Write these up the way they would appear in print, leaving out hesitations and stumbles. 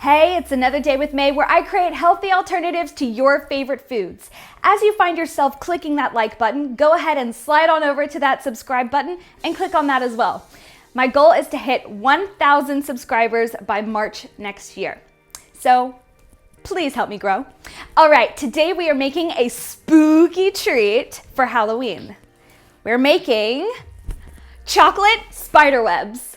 Hey, it's another day with May where I create healthy alternatives to your favorite foods. As you find yourself clicking that like button, go ahead and slide on over to that subscribe button and click on that as well. My goal is to hit 1,000 subscribers by March next year. So please help me grow. All right, today we are making a spooky treat for Halloween. We're making chocolate spiderwebs.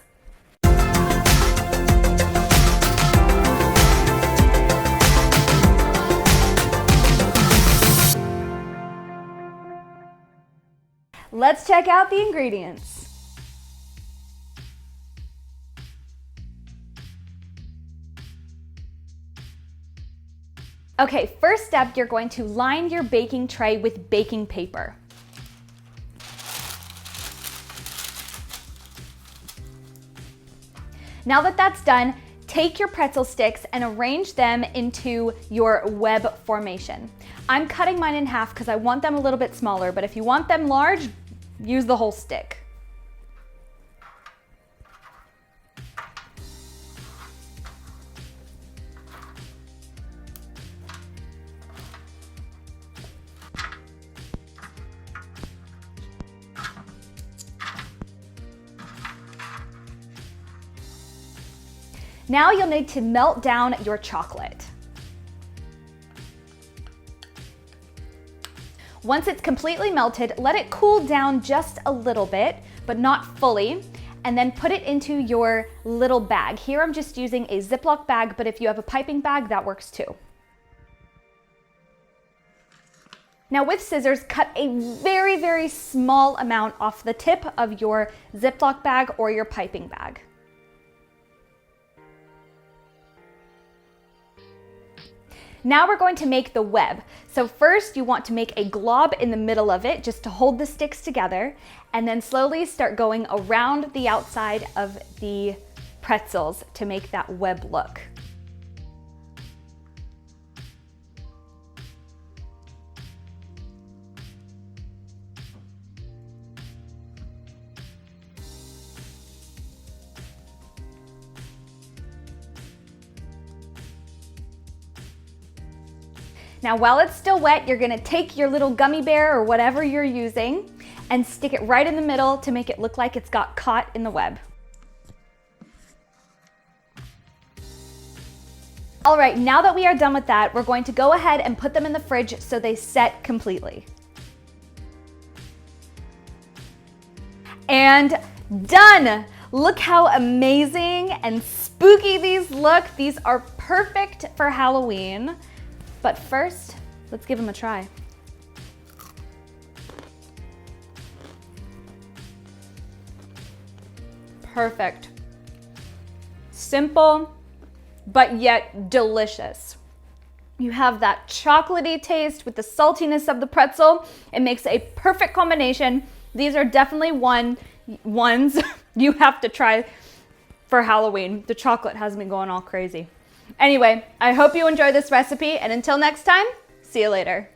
Let's check out the ingredients. Okay, first step, you're going to line your baking tray with baking paper. Now that that's done, take your pretzel sticks and arrange them into your web formation. I'm cutting mine in half because I want them a little bit smaller, but if you want them large, use the whole stick. Now you'll need to melt down your chocolate. Once it's completely melted, let it cool down just a little bit, but not fully, and then put it into your little bag. Here I'm just using a Ziploc bag, but if you have a piping bag, that works too. Now with scissors, cut a very, very small amount off the tip of your Ziploc bag or your piping bag. Now we're going to make the web. So first you want to make a glob in the middle of it just to hold the sticks together, and then slowly start going around the outside of the pretzels to make that web look. Now, while it's still wet, you're gonna take your little gummy bear or whatever you're using and stick it right in the middle to make it look like it's got caught in the web. All right, now that we are done with that, we're going to go ahead and put them in the fridge so they set completely. And done! Look how amazing and spooky these look. These are perfect for Halloween. But first, let's give them a try. Perfect. Simple, but yet delicious. You have that chocolatey taste with the saltiness of the pretzel. It makes a perfect combination. These are definitely ones you have to try for Halloween. The chocolate has me going all crazy. Anyway, I hope you enjoy this recipe, and until next time, see you later.